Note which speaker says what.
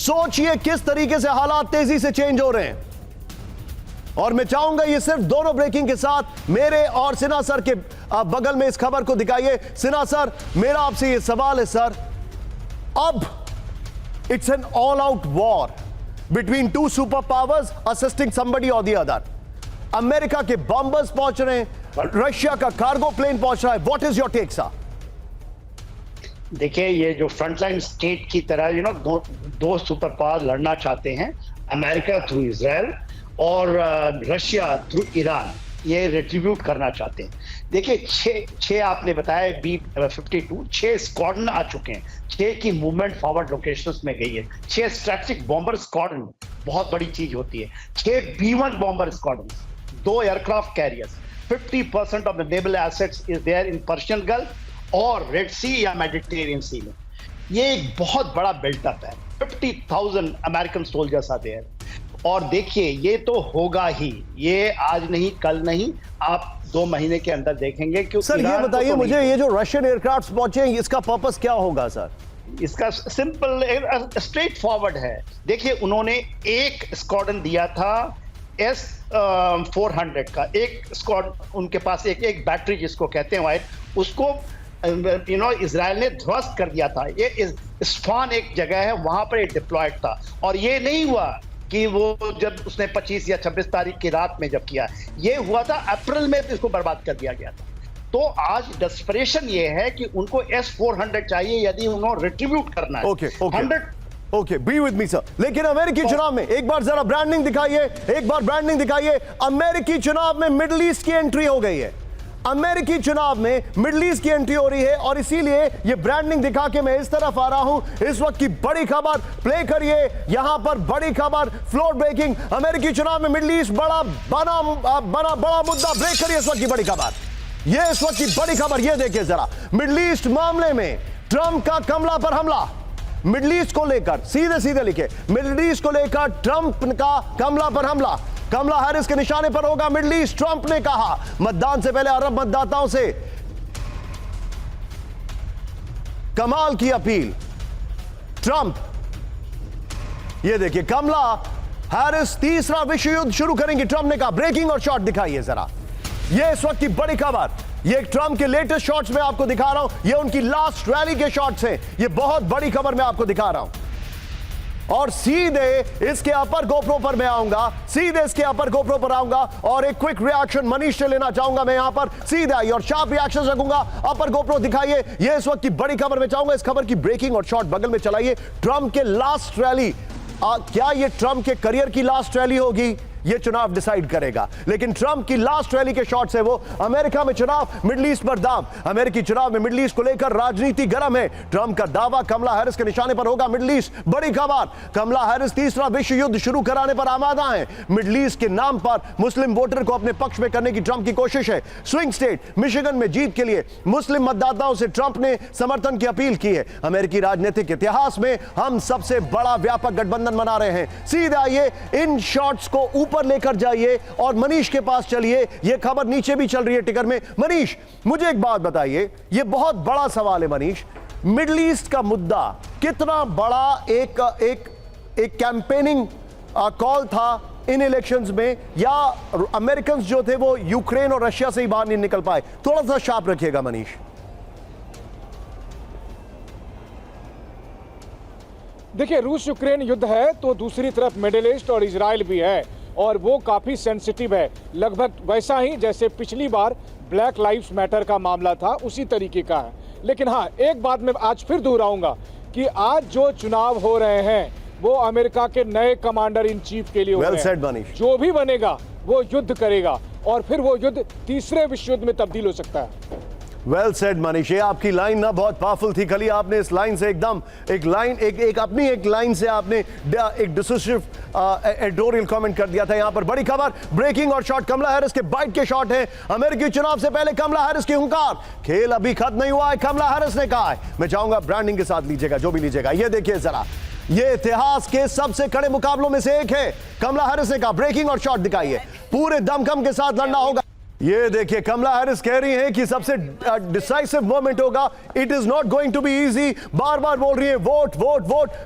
Speaker 1: सोचिए किस तरीके से हालात तेजी से चेंज हो रहे हैं। और मैं चाहूंगा ये सिर्फ दोनों ब्रेकिंग के साथ मेरे और सिन्हा सर के बगल में इस खबर को दिखाइए। सिन्हा सर, मेरा आपसे ये सवाल है सर, अब it's an all out war between two super powers assisting somebody और द अदर। अमेरिका के बॉम्बर्स पहुंच रहे हैं, रशिया का कार्गो प्लेन पहुंच रहा है। What is your take sir?
Speaker 2: देखिए, ये जो फ्रंटलाइन स्टेट की तरह दो सुपर पावर लड़ना चाहते हैं, अमेरिका थ्रू इजराइल और रशिया थ्रू ईरान, ये रिट्रीब्यूट करना चाहते हैं। देखिए, छह आपने बताया B-52 6 स्क्वाड्रन आ चुके हैं, 6 की मूवमेंट फॉरवर्ड लोकेशंस में गई है। 6 स्ट्रैटेजिक बॉम्बर स्क्वाड्रन बहुत बड़ी चीज होती है। 6 B-1 bomber squadron, 2 aircraft carriers, 50% of the naval assets is there in Persian Gulf और रेड सी या मेडिटेरियन सी में। ये एक बहुत बड़ा बिल्टअप है। 50,000 अमेरिकन सोल्जर्स आर देयर। और देखिए, ये तो होगा ही, ये आज नहीं कल नहीं, आप 2 महीने के अंदर देखेंगे। क्योंकि
Speaker 1: सर ये बताइए मुझे, ये जो रशियन एयरक्राफ्ट पहुंचे हैं, इसका पर्पस क्या होगा सर?
Speaker 2: इसका सिंपल स्ट्रेट फॉरवर्ड है। देखिए, उन्होंने एक स्क्वाड्रन दिया था S-400 का, एक स्क्वाड उनके पास, एक बैटरी जिसको कहते हैं वाइट, उसको इजराइल ने ध्वस्त कर दिया था। ये इस्फान एक जगह है, वहां पर डिप्लॉयड था। और ये नहीं हुआ कि वो जब उसने 25 या 26 तारीख की रात में जब किया, ये हुआ था अप्रैल में, इसको बर्बाद कर दिया गया था। तो आज डेस्परेशन ये है कि उनको S-400 चाहिए यदि उन्होंने रिट्रीब्यूट करना है। 100
Speaker 1: okay, be with me sir. लेकिन अमेरिकी चुनाव में एक बार जरा ब्रांडिंग दिखाइए, एक बार ब्रांडिंग दिखाइए। अमेरिकी चुनाव में मिडिल ईस्ट की एंट्री हो गई है। अमेरिकी चुनाव में मिडिल ईस्ट की एंट्री हो रही है और इसीलिए ये ब्रांडिंग दिखा के मैं इस तरफ आ रहा हूं। इस वक्त की बड़ी खबर प्ले करिए, यहां पर बड़ी खबर, फ्लोर ब्रेकिंग। अमेरिकी चुनाव में मिडिल ईस्ट बड़ा मुद्दा। ब्रेक करिए इस वक्त की बड़ी खबर। ये इस वक्त की बड़ी खबर, ये देखिए जरा। मिडिल ईस्ट मामले में ट्रंप का कमला पर हमला। मिडिल ईस्ट को लेकर सीधे सीधे लिखे, मिडिल ईस्ट को लेकर ट्रंप का कमला पर हमला। कमला हैरिस के निशाने पर होगा मिडिल ईस्ट। ट्रंप ने कहा मतदान से पहले अरब मतदाताओं से कमाल की अपील। ट्रंप, ये देखिए, कमला हैरिस तीसरा विश्व युद्ध शुरू करेंगी, ट्रंप ने कहा। ब्रेकिंग और शॉट दिखाइए जरा, ये इस वक्त की बड़ी खबर। ये ट्रंप के लेटेस्ट शॉट्स में आपको दिखा रहा हूं, ये उनकी लास्ट रैली के शॉट्स हैं। ये बहुत बड़ी खबर मैं आपको दिखा रहा हूं। और सीधे इसके अपर गोप्रो पर मैं आऊंगा, सीधे इसके अपर गोप्रो पर आऊंगा और एक क्विक रिएक्शन मनीष से लेना चाहूंगा मैं यहां पर सीधे आई और शार्प रिएक्शन रखूंगा। अपर गोप्रो दिखाइए, ये इस वक्त की बड़ी खबर मैं चाहूंगा इस खबर की ब्रेकिंग और शॉट बगल में चलाइए। ट्रंप के लास्ट रैली, क्या ये ट्रंप के करियर की लास्ट रैली होगी? ये चुनाव डिसाइड करेगा। लेकिन ट्रंप की लास्ट रैली के शॉट्स है वो। अमेरिका में चुनाव, मिडिल ईस्ट पर दाम। अमेरिकी चुनाव में मिडिल ईस्ट को लेकर राजनीति गर्म है। ट्रंप का दावा कमला हैरिस के निशाने पर होगा मिडिल ईस्ट। बड़ी खबर, कमला हैरिस तीसरा विश्व युद्ध शुरू कराने पर आमादा है। मिडिल ईस्ट के नाम पर मुस्लिम वोटर को अपने पक्ष में करने की ट्रंप की कोशिश है। स्विंग स्टेट मिशिगन में जीत के लिए मुस्लिम मतदाताओं से ट्रंप ने समर्थन की अपील की है। अमेरिकी राजनीतिक इतिहास में हम सबसे बड़ा व्यापक गठबंधन बना रहे हैं। सीधे आइए, इन शॉट्स को ऊपर लेकर जाइए और मनीष के पास चलिए। यह खबर नीचे भी चल रही है टिकर में। मनीष, मुझे एक बात बताइए, यह बहुत बड़ा सवाल है मनीष, मिडिल ईस्ट का मुद्दा कितना बड़ा एक कैंपेनिंग कॉल था इन इलेक्शंस में, या अमेरिकन जो थे वो यूक्रेन और रशिया से ही बाहर नहीं निकल पाए? थोड़ा सा शार्प रखिएगा मनीष।
Speaker 3: देखिए, रूस यूक्रेन युद्ध है तो दूसरी तरफ मिडिल ईस्ट और इजराइल भी है और वो काफी सेंसिटिव है। लगभग वैसा ही जैसे पिछली बार ब्लैक लाइव्स मैटर का मामला था, उसी तरीके का है। लेकिन हाँ, एक बात मैं आज फिर दोहराऊंगा कि आज जो चुनाव हो रहे हैं वो अमेरिका के नए कमांडर इन चीफ के लिए हो रहे हैं। जो भी बनेगा वो युद्ध करेगा और फिर वो युद्ध तीसरे विश्व युद्ध में तब्दील हो सकता है।
Speaker 1: वेल सेड मनीष, ये आपकी लाइन ना बहुत पावरफुल थी। कल आपने इस लाइन से एकदम एक लाइन से आपने एक डिसिसिव एडिटोरियल कमेंट कर दिया था। यहां पर बड़ी खबर, ब्रेकिंग और शॉट, कमला हैरिस के बाइट के शॉट हैं। अमेरिकी चुनाव से पहले कमला हैरिस की हुंकार, खेल अभी खत्म नहीं हुआ है, कमला हैरिस ने कहा है। मैं चाहूंगा ब्रांडिंग के साथ लीजिएगा, जो भी लीजिएगा। ये देखिए जरा, ये इतिहास के सबसे कड़े मुकाबलों में से एक है। कमला हैरिस ने कहा, ब्रेकिंग और शॉट दिखाइए, पूरे दमखम के साथ लड़ना होगा। ये देखिए, कमला हैरिस कह रही हैं कि सबसे डिसाइसिव मोमेंट होगा। It is not going to be easy. बार बार बोल रही है वोट वोट वोट।